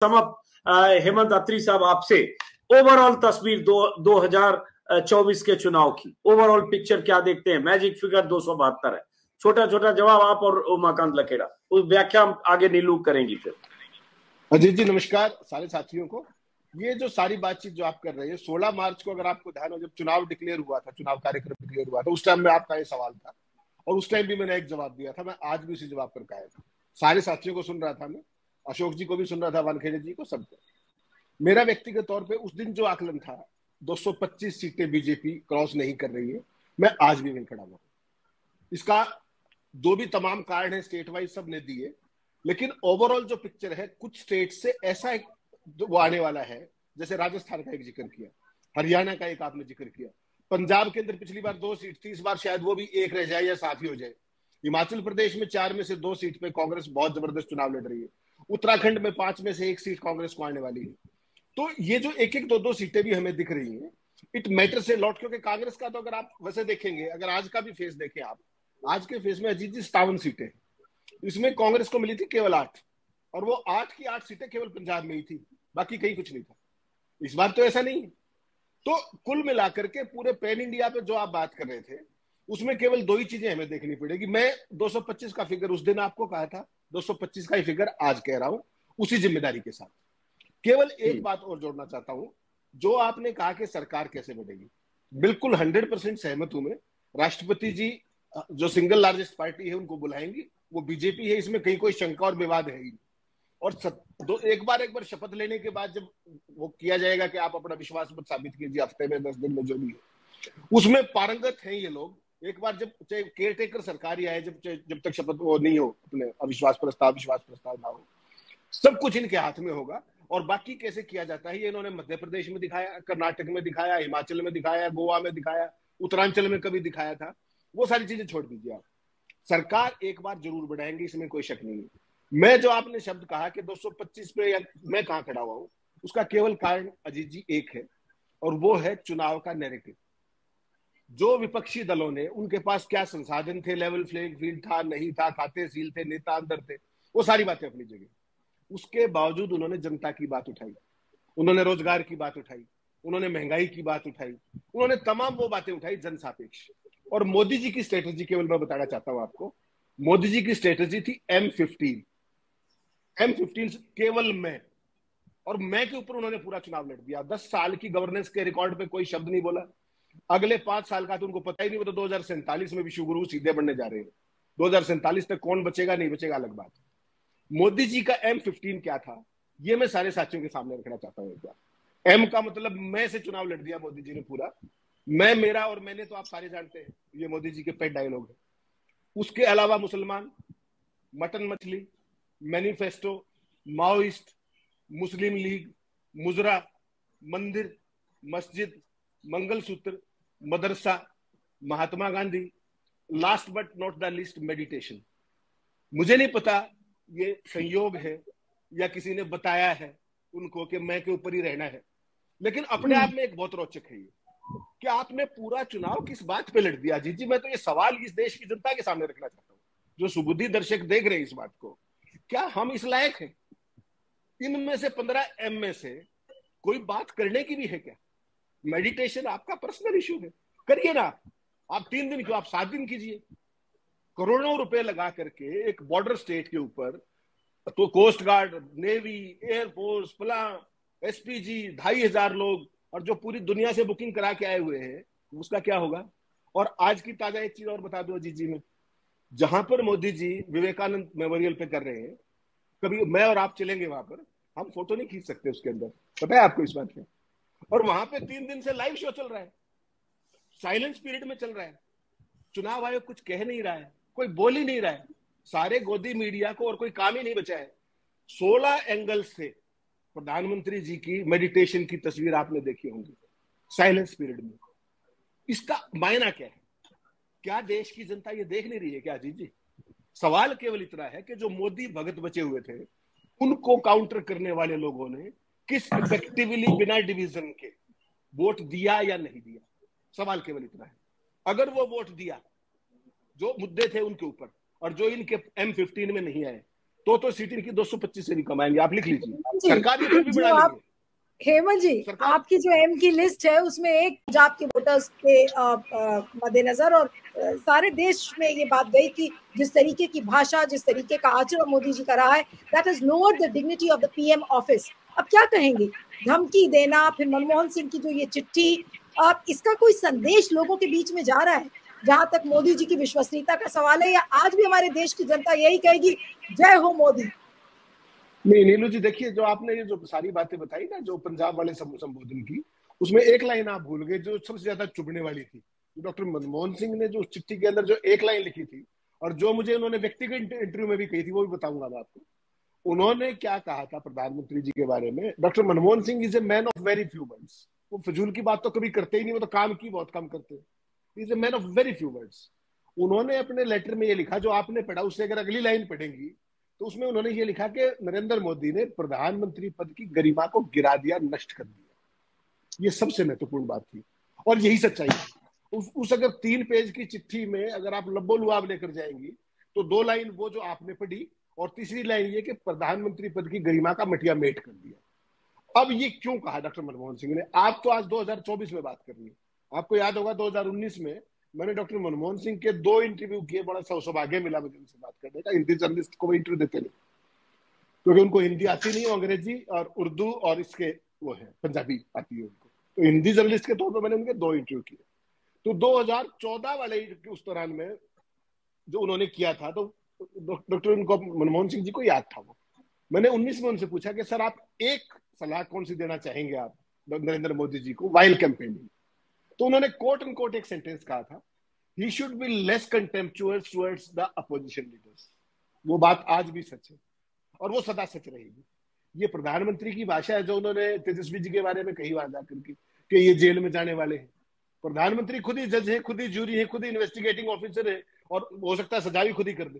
समप हेमंत अत्री साहब, आपसे ओवरऑल तस्वीर 2024 के चुनाव की ओवरऑल पिक्चर क्या देखते हैं? मैजिक फिगर 272 है। छोटा छोटा जवाब आप और उमाकांत लखेड़ा, उस व्याख्या आगे नीलू करेंगी फिर। अजीत जी नमस्कार सारे साथियों को। ये जो सारी बातचीत जो आप कर रहे हैं, 16 मार्च को अगर आपको ध्यान हो, जब चुनाव डिक्लेयर हुआ था, चुनाव कार्यक्रम डिक्लेयर हुआ था, उस टाइम में आपका ये सवाल था और उस टाइम भी मैंने एक जवाब दिया था। मैं आज भी उसी जवाब पर कायम हूं। सारे साथियों को सुन रहा था मैं, अशोक जी को भी सुन रहा था, वानखेड़े जी को, सबको। मेरा व्यक्तिगत तौर पर उस दिन जो आकलन था 225 सीटें बीजेपी क्रॉस नहीं कर रही है, मैं आज भी वहीं खड़ा हुआ। इसका जो भी तमाम कारण है स्टेट वाइज सब ने दिए, लेकिन ओवरऑल जो पिक्चर है कुछ स्टेट से ऐसा एक वो आने वाला है, जैसे राजस्थान का एक जिक्र किया, हरियाणा का एक आपने जिक्र किया, पंजाब के अंदर पिछली बार 2 सीट थी, इस बार शायद वो भी 1 रह जाए या 7 ही हो जाए। हिमाचल प्रदेश में 4 में से 2 सीट पे कांग्रेस बहुत जबरदस्त चुनाव लड़ रही है। उत्तराखंड में 5 में से 1 सीट कांग्रेस को आने वाली है। तो ये जो 1-1, 2-2 सीटें भी हमें दिख रही हैं, इट मैटर से लॉट, क्योंकि कांग्रेस का तो अगर आप वैसे देखेंगे, अगर आज का भी फेस देखें आप, आज के फेस में अजीत जी 57 सीटें, इसमें कांग्रेस को मिली थी केवल 8, और वो 8 की 8 सीटें केवल पंजाब में ही थी, बाकी कहीं कुछ नहीं था। इस बार तो ऐसा नहीं है। तो कुल मिलाकर के पूरे पैन इंडिया पे जो आप बात कर रहे थे, उसमें केवल 2 ही चीजें हमें देखनी पड़ेगी। मैं 225 का फिगर उस दिन आपको कहा था, 225 का ही फिगर आज कह रहा हूं, उसी जिम्मेदारी के साथ। केवल एक बात और जोड़ना चाहता हूं, जो आपने कहा कि सरकार कैसे बढ़ेगी, बिल्कुल 100% सहमत हूं मैं। राष्ट्रपति जी जो सिंगल लार्जेस्ट पार्टी है उनको बुलाएंगी, वो बीजेपी है, इसमें कहीं कोई शंका और विवाद है ही। और एक बार शपथ लेने के बाद जब वो किया जाएगा कि आप अपना विश्वास मत साबित कीजिए, हफ्ते में 10 दिन में जो भी है, उसमें पारंगत हैं ये लोग। एक बार जब चाहे केयर टेकर सरकार ही आए, जब तक शपथ वो नहीं हो, अपने अविश्वास प्रस्ताव विश्वास प्रस्ताव ना हो, सब कुछ इनके हाथ में होगा। और बाकी कैसे किया जाता है ये इन्होंने मध्य प्रदेश में दिखाया, कर्नाटक में दिखाया, हिमाचल में दिखाया, गोवा में दिखाया, उत्तरांचल में कभी दिखाया था। वो सारी चीजें छोड़ दीजिए आप, सरकार एक बार जरूर बढ़ाएंगे, इसमें कोई शक नहीं है। मैं जो आपने शब्द कहा कि 225 पे या मैं कहां खड़ा हुआ हूं, उसका केवल कारण अजीत जी एक है, और वो है चुनाव का नैरेटिव। जो विपक्षी दलों ने, उनके पास क्या संसाधन थे, लेवल प्लेइंग फील्ड था नहीं था, खाते सील थे, नेता अंदर थे, वो सारी बातें अपनी जगह। उसके बावजूद उन्होंने जनता की बात उठाई, उन्होंने रोजगार की बात उठाई, उन्होंने महंगाई की बात उठाई, उन्होंने तमाम वो बातें उठाई जनसापेक्ष। और मोदी जी की स्ट्रेटेजी केवल मैं बताना चाहता हूं आपको, मोदी जी की स्ट्रेटेजी थी M15 केवल मैं, और मैं के ऊपर उन्होंने पूरा चुनाव लड़ दिया। 10 साल की गवर्नेंस के रिकॉर्ड पे कोई शब्द नहीं बोला। अगले 5 साल का तो उनको पता ही नहीं, वो तो 2047 में विश्वगुरु सीधे बनने जा रहे हैं। 2047 तक कौन बचेगा नहीं बचेगा अलग बात है। मोदी जी का M15 क्या था, ये मैं सारे साथियों के सामने रखना चाहता हूं एक बार। M का मतलब मैं से चुनाव लड़ दिया मोदी जी ने पूरा। मैं, मेरा और मैंने तो आप सारे जानते हैं, ये मोदी जी के पेट डायलॉग है। उसके अलावा मुसलमान, मटन मछली, मैनिफेस्टो, माओइस्ट, मुस्लिम लीग, मुजरा, मंदिर, मस्जिद, मंगलसूत्र, मदरसा, Mahatma Gandhi, last but not the least meditation. मुझे नहीं पता ये संयोग है या किसी ने बताया है उनको कि मैं के ऊपर ही रहना है, लेकिन अपने आप में एक बहुत रोचक है ये कि आपने पूरा चुनाव किस बात पे लड़ दिया। जी जी, मैं तो ये सवाल इस देश की जनता के सामने रखना चाहता हूं, जो सुबुद्धि दर्शक देख रहे हैं इस बात को, क्या हम इस लायक हैं? इनमें से 15 M में से कोई बात करने की भी है क्या? मेडिटेशन आपका पर्सनल इश्यू है, करिए ना आप 3 दिन क्यों, आप 7 दिन कीजिए। करोड़ों रुपए लगा करके एक बॉर्डर स्टेट के ऊपर, तो कोस्ट गार्ड, नेवी, एयरफोर्स, फला, SPG, 2500 लोग, और जो पूरी दुनिया से बुकिंग करा के आए हुए हैं, उसका क्या होगा? और आज की ताजा एक चीज और बता दो अजीत जी, में जहां पर मोदी जी विवेकानंद मेमोरियल पे कर रहे हैं, कभी मैं और आप चलेंगे वहां पर, हम फोटो नहीं खींच सकते उसके अंदर, पता है आपको इस बात का? और वहां पे 3 दिन से लाइव शो चल रहा है, साइलेंस पीरियड में चल रहा है। चुनाव आयोग कुछ कह नहीं रहा है, कोई बोल ही नहीं रहा है, सारे गोदी मीडिया को और कोई काम ही नहीं बचा है। 16 एंगल से प्रधानमंत्री जी की मेडिटेशन की तस्वीर आपने देखी होंगी साइलेंस पीरियड में। इसका मायना क्या है? क्या देश की जनता ये देख नहीं रही है क्या अजीत जी? सवाल केवल इतना है कि जो मोदी भगत बचे हुए थे, उनको काउंटर करने वाले लोगों ने किस इफेक्टिवली बिना डिवीजन के वोट दिया या नहीं दिया। सवाल केवल इतना है। अगर वो वोट दिया जो मुद्दे थे उनके ऊपर, और जो इनके M15 में नहीं आए, तो सीट इनकी 225 से भी कमाएंगे। आप लिख लीजिए, सरकार ये फिर भी बढ़ा लेंगे। हेमंत जी, आपकी जो एम की लिस्ट है उसमें एक पंजाब के वोटर्स के मद्देनजर और सारे देश में ये बात गई कि जिस तरीके की भाषा, जिस तरीके का आचरण मोदी जी का रहा है, that is lower the dignity of the PM office. अब क्या कहेंगे, धमकी देना, फिर मनमोहन सिंह की जो ये चिट्ठी, अब इसका कोई संदेश लोगों के बीच में जा रहा है? जहां तक मोदी जी की विश्वसनीयता का सवाल है, या आज भी हमारे देश की जनता यही कहेगी जय हो मोदी? नहीं नीलू जी, देखिए जो आपने ये जो सारी बातें बताई ना, जो पंजाब वाले संबोधन की, उसमें एक लाइन आप भूल गए जो सबसे ज्यादा चुभने वाली थी। डॉक्टर मनमोहन सिंह ने जो चिट्ठी के अंदर जो एक लाइन लिखी थी, और जो मुझे उन्होंने व्यक्तिगत इंटरव्यू में भी कही थी, वो भी बताऊंगा मैं आपको। उन्होंने क्या कहा था प्रधानमंत्री जी के बारे में? Doctor Manmohan Singh is a man of very few words. वो फजूल की बात तो कभी करते ही नहीं, वो तो काम की बहुत कम करते हैं। Is a man of very few words. उन्होंने अपने लेटर में ये लिखा, जो आपने पढ़ा, उससे अगर अगली लाइन पढ़ेंगी तो उसमें उन्होंने ये लिखा कि नरेंद्र मोदी ने प्रधानमंत्री पद की गरिमा को गिरा दिया, नष्ट कर दिया। ये सबसे महत्वपूर्ण बात थी और यही सच्चाई है। उस अगर 3 पेज की चिट्ठी में अगर आप लब्बो लुआब लेकर जाएंगी तो 2 लाइन वो जो आपने पढ़ी, और तीसरी लाइन ये कि प्रधानमंत्री पद की गरिमा का मटिया मेट कर दिया। अब ये क्यों कहा डॉक्टर मनमोहन सिंह ने? आप तो आज 2024 में बात कर रही है। आपको याद होगा 2019 में मैंने डॉक्टर मनमोहन सिंह के 2 इंटरव्यू किए, बड़ा सौभाग्य मिला मुझे उनसे बात करने का। हिंदी जर्नलिस्ट को वो इंटरव्यू देते नहीं, क्योंकि उनको हिंदी आती नहीं, अंग्रेजी और उर्दू और इसके वो है पंजाबी आती है उनको। तो हिंदी जर्नलिस्ट के तौर पर मैंने उनके 2 इंटरव्यू किए। तो 2014 वाले उस दौरान में जो उन्होंने किया था, तो डॉक्टर उनको मनमोहन सिंह जी को याद था वो। मैंने 19 में उनसे पूछा कि सर आप एक सलाह कौन सी देना चाहेंगे आप नरेंद्र मोदी जी को वाइल कैंपेनिंग? तो उन्होंने कोट एंड कोट एक सेंटेंस कहा था, he should be less contemptuous towards the opposition leaders. वो बात आज भी सच है और वो सदा सच रहेगी। ये प्रधानमंत्री की भाषा है जो उन्होंने तेजस्वी जी के बारे में कही वहां जाकर कि ये जेल में जाने वाले हैं। प्रधानमंत्री खुद ही जज है, खुद ही जूरी है, खुद ही इन्वेस्टिगेटिंग ऑफिसर है, और हो सकता है सजा भी खुद ही कर दे।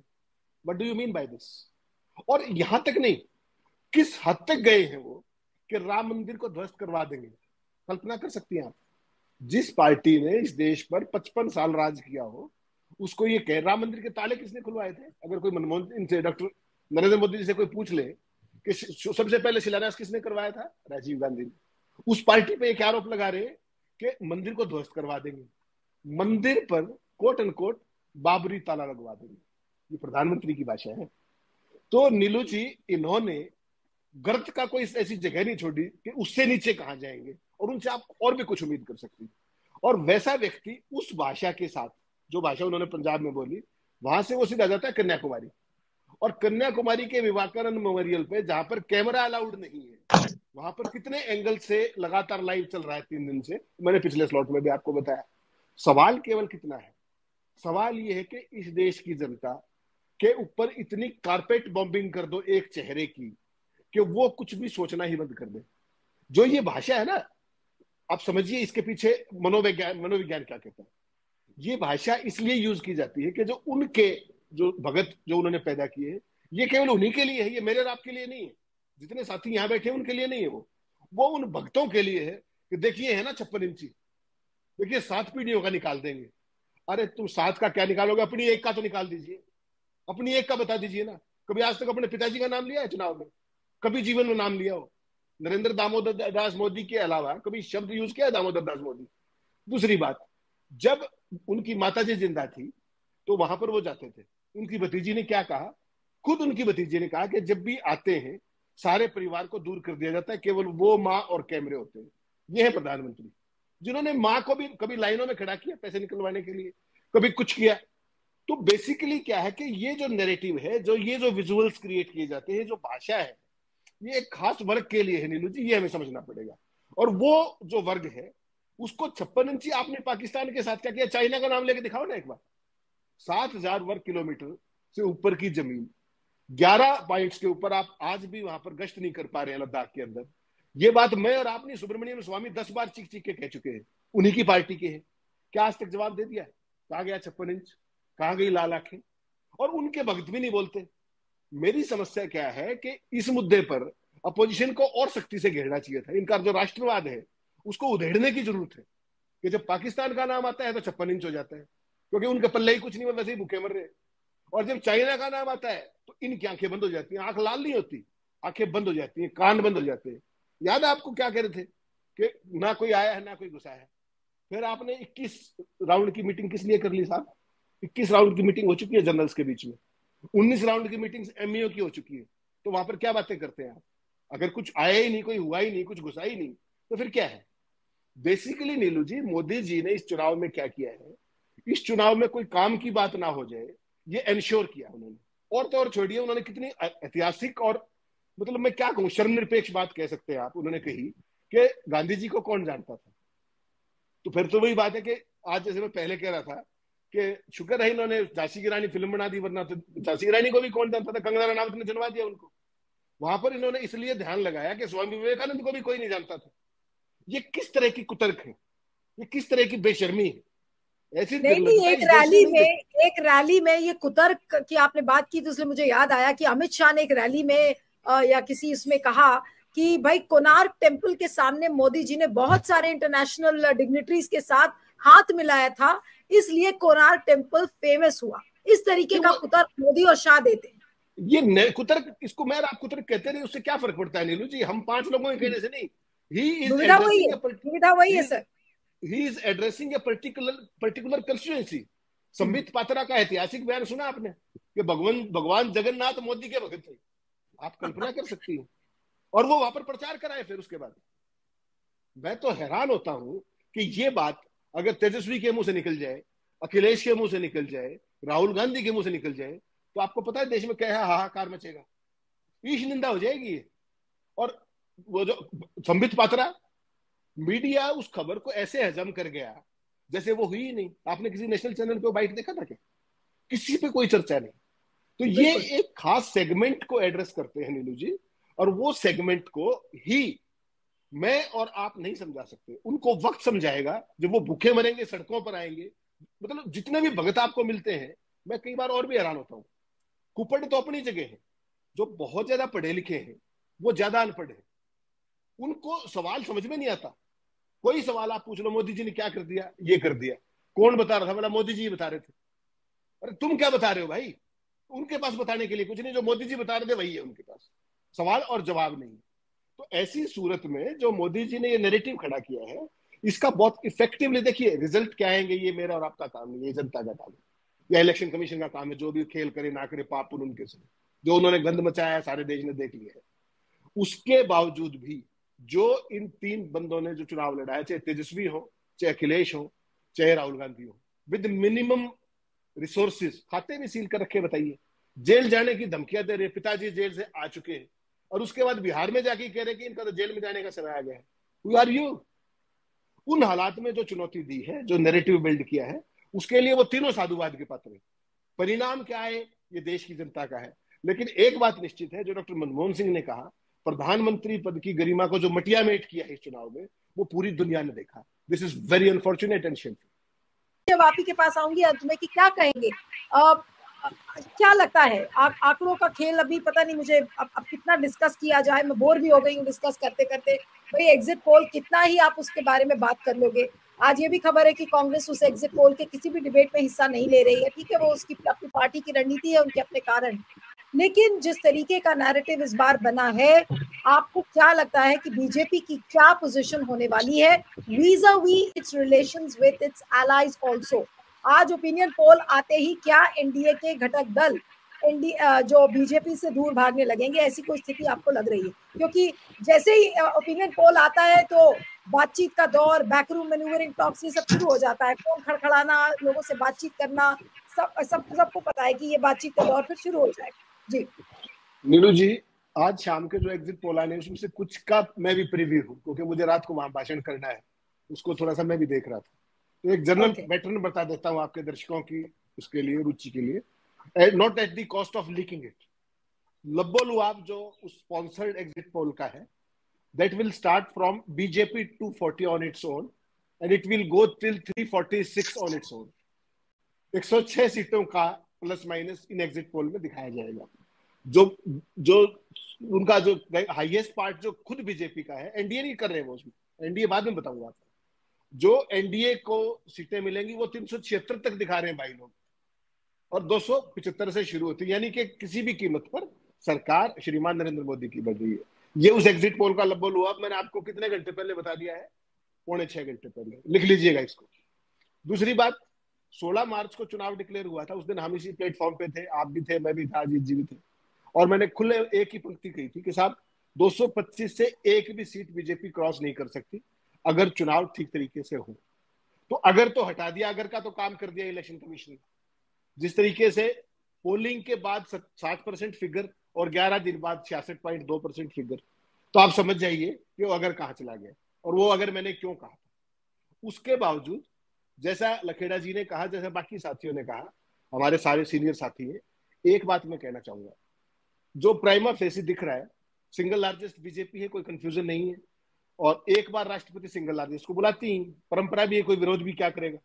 What do you mean by this? और यहां तक नहीं, किस हद तक गए हैं वो कि राम मंदिर को ध्वस्त करवा देंगे। कल्पना कर सकती हैं आप, जिस पार्टी ने इस देश पर 55 साल राज किया हो, उसको ये कह, राम मंदिर के ताले किसने खुलवाए थे? अगर कोई मनमोहन इनसे डॉक्टर नरेंद्र मोदी जी से कोई पूछ ले कि सबसे पहले शिलान्यास किसने करवाया था, राजीव गांधी ने। उस पार्टी पे एक आरोप लगा रहे कि मंदिर को ध्वस्त करवा देंगे, मंदिर पर कोट एंड कोट बाबरी ताला लगवा देंगे। ये प्रधानमंत्री की भाषा है। तो नीलू जी, इन्होंने गर्त का कोई ऐसी जगह नहीं छोड़ी कि उससे नीचे कहां जाएंगे, और उनसे आप और भी कुछ उम्मीद कर सकती हैं। और वैसा व्यक्ति उस भाषा के साथ, जो भाषा उन्होंने पंजाब में बोली, वहां से वो सीधा जाता है कन्याकुमारी। और कन्याकुमारी के विवेकानंद मेमोरियल पे, जहां पर कैमरा अलाउड नहीं है, वहां पर कितने एंगल से लगातार लाइव चल रहा है 3 दिन से, मैंने पिछले स्लॉट में भी आपको बताया। सवाल केवल कितना है? सवाल यह है कि इस देश की जनता के ऊपर इतनी कारपेट बॉम्बिंग कर दो एक चेहरे की कि वो कुछ भी सोचना ही बंद कर दे। जो ये भाषा है ना, आप समझिए इसके पीछे मनोविज्ञान क्या कहता है। ये भाषा इसलिए यूज की जाती है कि जो उनके जो भगत जो उन्होंने पैदा किए, ये केवल उन्हीं के लिए है, ये मेरे और आपके लिए नहीं है। जितने साथी यहां बैठे हैं उनके लिए नहीं है, वो उन भक्तों के लिए है कि देखिए है ना 56 इंची, देखिए 7 पीढ़ियों का निकाल देंगे। अरे तुम 7 का क्या निकालोगे? अपनी एक का तो निकाल दीजिए, अपनी एक का बता दीजिए ना। कभी आज तक अपने पिताजी का नाम लिया है चुनाव में? कभी जीवन में नाम लिया हो? नरेंद्र दामोदर दास मोदी के अलावा कभी शब्द यूज किया है दामोदर दास मोदी? दूसरी बात, जब उनकी माताजी जिंदा थी तो वहां पर वो जाते थे। उनकी भतीजी ने क्या कहा? खुद उनकी भतीजी ने कहा कि जब भी आते हैं सारे परिवार को दूर कर दिया जाता है, केवल वो, माँ और कैमरे होते हैं। ये है प्रधानमंत्री, जिन्होंने माँ को भी कभी लाइनों में खड़ा किया पैसे निकलवाने के लिए, कभी कुछ किया। तो बेसिकली क्या है कि ये जो नैरेटिव है, जो ये जो विजुअल्स क्रिएट किए जाते हैं, जो भाषा है, ये एक खास वर्ग के लिए है नीलू जी, ये हमें समझना पड़ेगा। और वो जो वर्ग है उसको 56 इंची आपने पाकिस्तान के साथ क्या किया? चाइना का नाम लेके दिखाओ ना एक बार। 7,000 वर्ग किलोमीटर से ऊपर की जमीन, 11 पॉइंट्स के ऊपर आप आज भी वहां पर गश्त नहीं कर पा रहे हैं लद्दाख के अंदर। ये बात मैं और आप नहीं, सुब्रमण्यम स्वामी 10 बार चीख चीख के कह चुके हैं, उन्हीं की पार्टी के हैं। क्या आज तक जवाब दे दिया? कहा गया 56 इंच, कहा गई लाल आंखें, और उनके भक्त भी नहीं बोलते। मेरी समस्या क्या है कि इस मुद्दे पर अपोजिशन को और सख्ती से घेरना चाहिए था। इनका जो राष्ट्रवाद है उसको उधेड़ने की जरूरत है कि जब पाकिस्तान का नाम आता है तो 56 इंच हो जाता है, क्योंकि उनके पल्ले ही कुछ नहीं, वैसे ही भूखे मर रहे। और जब चाइना का नाम आता है तो इनकी आंखें बंद हो जाती हैं, आंख लाल नहीं होती, आंखें बंद हो जाती हैं, कान बंद हो जाते हैं। याद है आपको क्या कह रहे थे कि ना कोई आया है ना कोई घुसा है। फिर आपने 21 राउंड की मीटिंग किस लिए कर ली साहब? 21 राउंड की मीटिंग हो चुकी है जनरल्स के बीच में, 19 राउंड की मीटिंग एमईओ की हो चुकी है। तो वहां पर क्या बातें करते हैं आप? अगर कुछ आया ही नहीं, कोई हुआ ही नहीं, कुछ घुसा ही नहीं, तो फिर क्या है? बेसिकली नीलू जी, मोदी जी ने इस चुनाव में क्या किया है, इस चुनाव में कोई काम की बात ना हो जाए ये एंश्योर किया उन्होंने। और तो और छोड़िए, उन्होंने कितनी ऐतिहासिक और मतलब मैं क्या कहूं, शर्मनिरपेक्ष बात कह सकते हैं आप, उन्होंने कही कि गांधी जी को कौन जानता था। तो फिर तो वही बात है कि आज जैसे मैं पहले कह रहा था कि शुक्र है इन्होंने झांसी की रानी फिल्म बना दी, वरना तो झांसी की रानी को भी कौन जानता था, कंगना रनावत ने चुनवा दिया उनको। वहां पर इन्होंने इसलिए ध्यान लगाया कि स्वामी विवेकानंद को भी कोई नहीं जानता था। ये किस तरह की कुतर्क है, ये किस तरह की बेशर्मी है? ऐसी नहीं, एक रैली में एक रैली में ये कुतर्क की आपने बात की तो इसलिए मुझे याद आया कि अमित शाह ने एक रैली में या किसी उसमें कहा कि भाई कोणार्क टेम्पल के सामने मोदी जी ने बहुत सारे इंटरनेशनल डिग्निटरीज के साथ हाथ मिलाया था, इसलिए कोणार्क टेम्पल फेमस हुआ। इस तरीके का कुतर्क मोदी और शाह देते हैं। ये कुतर्क, इसको मैं आप कुतर्क कहते रहे, उससे क्या फर्क पड़ता है नीलू जी? हम 5 लोगों के कहने से नहीं, दुविधा वही है sir. He is addressing a particular constituency. Sambit Patra का ऐतिहासिक बयान सुना आपने कि भगवान जगन्नाथ मोदी के भगत थे? आप कल्पना कर सकती हैं। और वो वहां पर प्रचार कराए। फिर उसके बाद मैं तो हैरान होता हूं कि ये बात अगर तेजस्वी के मुंह से निकल जाए, अखिलेश के मुंह से निकल जाए, राहुल गांधी के मुंह से निकल जाए, तो आपको पता है देश में क्या हाहाकार मचेगा, ईश निंदा हो जाएगी। और वो जो संबित पात्रा, मीडिया उस खबर को ऐसे हजम कर गया जैसे वो हुई ही नहीं। आपने किसी नेशनल चैनल पे बाइट देखा था क्या? किसी पे कोई चर्चा नहीं। तो ये एक खास सेगमेंट को एड्रेस करते हैं नीलू जी, और वो सेगमेंट को ही मैं और आप नहीं समझा सकते। उनको वक्त समझाएगा जब वो भूखे मरेंगे, सड़कों पर आएंगे। मतलब जितने भी भगत आपको मिलते हैं, मैं कई बार और भी हैरान होता हूं। कुपड़ तो अपनी जगह है, जो बहुत ज्यादा पढ़े लिखे हैं वो ज्यादा अनपढ़ है, उनको सवाल समझ में नहीं आता। कोई सवाल आप पूछ लो, मोदी जी ने क्या कर दिया, ये कर दिया, कौन बता रहा था? बोला मोदी जी बता रहे थे। अरे तुम क्या बता रहे हो भाई? उनके पास बताने के लिए कुछ नहीं, जो मोदी जी बता रहे थे वही है उनके पास, सवाल और जवाब नहीं। तो ऐसी सूरत में जो मोदी जी ने ये नैरेटिव खड़ा किया है, इसका बहुत इफेक्टिवली देखिए रिजल्ट क्या आएंगे। ये मेरा और आपका काम नहीं, ये जनता का काम है, या इलेक्शन कमीशन का काम है। जो भी खेल करे ना करे, पाप पुण्य उनके से, जो उन्होंने गंद मचाया है सारे देश ने देख लिया है। उसके बावजूद भी जो इन 3 बंदों ने जो चुनाव लड़ा है, चाहे तेजस्वी हो, चाहे अखिलेश हो, चाहे राहुल गांधी हो, विद मिनिमम रिसोर्सेज, खाते भी सील कर रखे। बताइए, जेल जाने की धमकियां दे रहे, पिताजी जेल से आ चुके हैं, और उसके बाद बिहार में जाके कह रहे कि इनका तो जेल में जाने का समय आ गया है। Who are you? उन हालात में जो चुनौती दी है, जो नैरेटिव बिल्ड किया है, उसके लिए वो तीनों साधुवाद के पात्र हैं। परिणाम क्या है ये देश की जनता का है। लेकिन एक बात निश्चित है, जो डॉक्टर मनमोहन सिंह ने कहा, प्रधानमंत्री पद की गरिमा को जो मटिया मेट किया है इस चुनाव में, वो पूरी दुनिया ने देखा। This is very unfortunate and shameful. जब आप ही के पास आऊंगी अंत में कि क्या कहेंगे, क्या लगता है? आंकड़ों का खेल अभी पता नहीं मुझे अब कितना डिस्कस किया जाए, मैं बोर भी हो गई हूँ डिस्कस करते करते। भाई एग्जिट पोल कितना ही आप उसके बारे में बात कर लोगे। आज ये भी खबर है कि कांग्रेस उस एग्जिट पोल के किसी भी डिबेट में हिस्सा नहीं ले रही है। ठीक है, वो उसकी अपनी पार्टी की रणनीति है, उनके अपने कारण। लेकिन जिस तरीके का नैरेटिव इस बार बना है, आपको क्या लगता है कि बीजेपी की क्या पोजीशन होने वाली है vis-a-vis it's relations with its allies also? आज ओपिनियन पोल आते ही क्या एनडीए के घटक दल जो बीजेपी से दूर भागने लगेंगे, ऐसी कोई स्थिति आपको लग रही है? क्योंकि जैसे ही ओपिनियन पोल आता है तो बातचीत का दौर, बैकरूम मैन्यूवरिंग टॉक्स, ये सब शुरू हो जाता है। फोन खड़खड़ाना, लोगों से बातचीत करना, सबको पता है कि ये बातचीत का दौर फिर शुरू हो जाएगा। जी नीलू जी, आज शाम के जो एग्जिट पोल आने उसमें से कुछ का मैं भी प्रीव्यू हूँ, क्योंकि मुझे रात को वहां भाषण करना है, उसको थोड़ा सा मैं भी देख रहा था। तो एक जनरल पैटर्न बता देता हूँ आपके दर्शकों की उसके लिए रुचि के लिए, not at the cost of leaking it. लब्बो-लुआब जो उस स्पॉन्सर्ड एग्जिट पोल का है, that will start from BJP 240 on its own and it will go till 346 on its own. 106 सीटों का प्लस माइनस इन एग्जिट पोल में दिखाया जाएगा। जो उनका जो हाईएस्ट पार्ट जो खुद बीजेपी का है, एनडीए नहीं कर रहे वो, उसमें एनडीए बाद में बताऊंगा आपको। जो एनडीए को सीटें मिलेंगी वो 376 तक दिखा रहे हैं भाई लोग। और 275 से शुरू होती है, यानी कि किसी भी कीमत पर सरकार श्रीमान नरेंद्र मोदी की बढ़ रही है। ये उस एग्जिट पोल का लब्बल हुआ, मैंने आपको कितने घंटे पहले बता दिया है, 6.25 घंटे पहले, लिख लीजिएगा इसको। दूसरी बात, 16 मार्च को चुनाव डिक्लेयर हुआ था, उस दिन हम इसी प्लेटफॉर्म पे थे, आप भी थे, मैं भी था, अजीत जी भी थे, और मैंने खुले एक ही पंक्ति कही थी कि साहब 225 से एक भी सीट बीजेपी क्रॉस नहीं कर सकती अगर चुनाव ठीक तरीके से हो। तो अगर तो हटा दिया, अगर का तो काम कर दिया इलेक्शन कमीशन ने। जिस तरीके से पोलिंग के बाद 60% फिगर और 11 दिन बाद 66.2% फिगर, तो आप समझ जाइए कि वो अगर कहां चला गया, और वो अगर मैंने क्यों कहा था। उसके बावजूद जैसा लखेड़ा जी ने कहा, जैसा बाकी साथियों ने कहा, हमारे सारे सीनियर साथी हैं, एक बात मैं कहना चाहूंगा, जो प्राइमा फेसी दिख रहा है, सिंगल लार्जेस्ट बीजेपी है, कोई कंफ्यूजन नहीं है, और एक बार राष्ट्रपति सिंगल लार्जेस्ट को बुलाती हैं, परंपरा भी है, कोई विरोध भी क्या करेगा।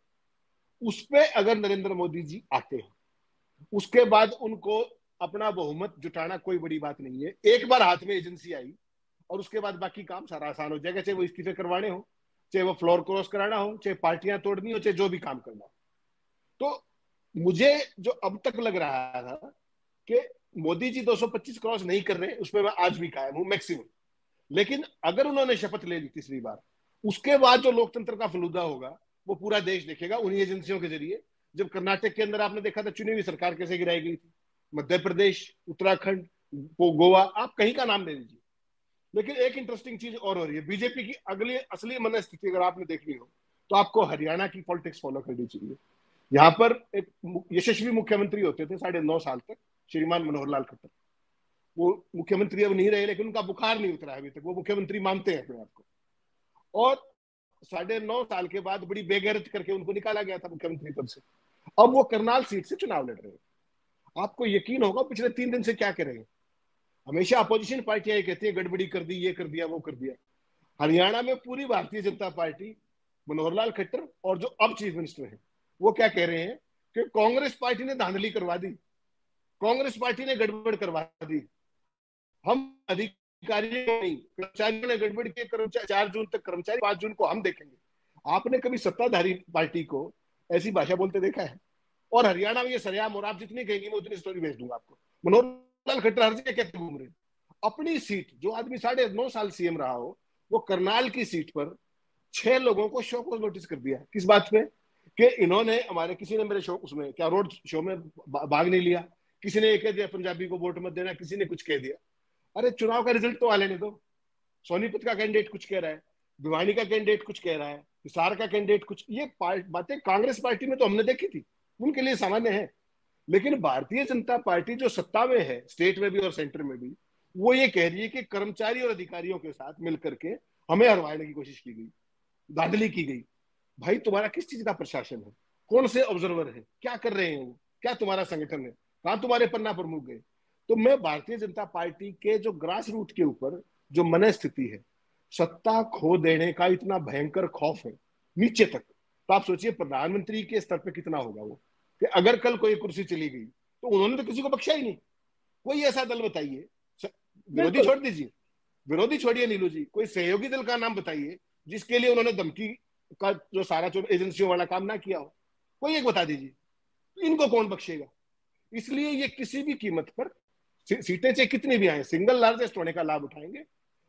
उस पे अगर नरेंद्र मोदी जी आते हैं, उसके बाद उनको अपना बहुमत जुटाना कोई बड़ी बात नहीं है। एक बार हाथ में एजेंसी आई और उसके बाद बाकी काम सारा आसान हो जाएगा, चाहे वो इस्तीफे करवाने हो, चाहे वो फ्लोर क्रॉस कराना हो, चाहे पार्टियां तोड़नी हो, चाहे जो भी काम करना हो। तो मुझे जो अब तक लग रहा था कि मोदी जी 225 क्रॉस नहीं कर रहे, उसमें मैं आज भी कायम हूं मैक्सिमम। लेकिन अगर उन्होंने शपथ ले ली तीसरी बार, उसके बाद जो लोकतंत्र का फलूदा होगा वो पूरा देश देखेगा उन्हीं एजेंसियों के जरिए। जब कर्नाटक के अंदर आपने देखा था चुनी हुई सरकार कैसे गिराई गई थी, मध्य प्रदेश, उत्तराखंड, गोवा, आप कहीं का नाम ले लीजिए। लेकिन एक इंटरेस्टिंग चीज और हो रही है, बीजेपी की अगली असली मनस्थिति अगर आपने देखनी हो तो आपको हरियाणा की पॉलिटिक्स फॉलो करनी चाहिए। यहाँ पर एक यशस्वी मुख्यमंत्री होते थे 9.5 साल तक, श्रीमान मनोहर लाल खट्टर। वो मुख्यमंत्री अब नहीं रहे, लेकिन उनका बुखार नहीं उतरा अभी तक, वो मुख्यमंत्री मानते हैं अपने आप को। और 9.5 साल के बाद बड़ी बेगैरत करके उनको निकाला गया था मुख्यमंत्री पद से। अब वो करनाल सीट से चुनाव लड़ रहे हैं। आपको यकीन होगा पिछले 3 दिन से क्या करेंगे। हमेशा अपोजिशन पार्टियां कहती है गड़बड़ी कर दी, ये कर दिया, वो कर दिया। हरियाणा में पूरी भारतीय जनता पार्टी, मनोहर लाल खट्टर और जो अब चीफ मिनिस्टर हैं, वो क्या कह रहे हैं कि कांग्रेस पार्टी ने धांधली करवा दी, कांग्रेस पार्टी ने गड़बड़ करवा दी, हम अधिकारियों नहीं, कर्मचारियों ने गड़बड़ की। कर्मचारी 4 जून तक कर्मचारी, 5 जून को हम देखेंगे। आपने कभी सत्ताधारी पार्टी को ऐसी भाषा बोलते देखा है? और हरियाणा में ये सरेआम, और आप जितनी कहेंगे मैं उतनी स्टोरी भेज दूंगा आपको। मनोहर लाल खट्टर हर जगह कहते घूम रहे, अपनी सीट, जो आदमी 9.5 साल सीएम रहा हो, वो करनाल की सीट पर 6 लोगों को शो को नोटिस कर दिया। किस बात पे? कि इन्होंने हमारे, किसी ने मेरे शो, उसमें क्या रोड शो में भाग नहीं लिया, किसी ने कह दिया पंजाबी को वोट मत देना, किसी ने कुछ कह दिया। अरे चुनाव का रिजल्ट तो आ लेने दो। सोनीपत का कैंडिडेट कुछ कह रहा है, भिवानी का कैंडिडेट कुछ कह रहा है, हिसार का कैंडिडेट कुछ, ये बातें कांग्रेस पार्टी में तो हमने देखी थी, उनके लिए सामान्य है। लेकिन भारतीय जनता पार्टी जो सत्ता में है, स्टेट में भी और सेंटर में भी, वो ये कह रही है कि कर्मचारी और अधिकारियों के साथ मिलकर के हमें हरवाने की कोशिश की गई, धांधली की गई। भाई तुम्हारा किस चीज का प्रशासन है? कौन से ऑब्जर्वर है? क्या कर रहे हैं वो? क्या तुम्हारा संगठन है? कहां तुम्हारे पन्ना प्रमुख गए? तो मैं भारतीय जनता पार्टी के जो ग्रास रूट के ऊपर जो मनस्थिति है, सत्ता खो देने का इतना भयंकर खौफ है नीचे तक। तो आप सोचिए प्रधानमंत्री के स्तर पे कितना होगा वो, कि अगर कल कोई कुर्सी चली गई तो उन्होंने तो किसी को बख्शा ही नहीं। कोई ऐसा दल बताइए, विरोधी छोड़ दीजिए, विरोधी छोड़िए नीलू जी, कोई सहयोगी दल का नाम बताइए जिसके लिए उन्होंने धमकी का जो सारा जो एजेंसियों वाला काम ना किया हो, कोई एक बता दीजिए। इनको कौन बख्शेगा? इसलिए ये किसी भी कीमत पर, सीटें चाहे कितनी भी आए, सिंगल लार्जेस्ट होने का लाभ उठाएंगे,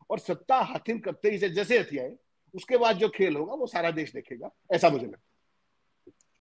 और सत्ता हासिल करते ही जैसे हथियाए, उसके बाद जो खेल होगा वो सारा देश देखेगा, ऐसा मुझे लगता है।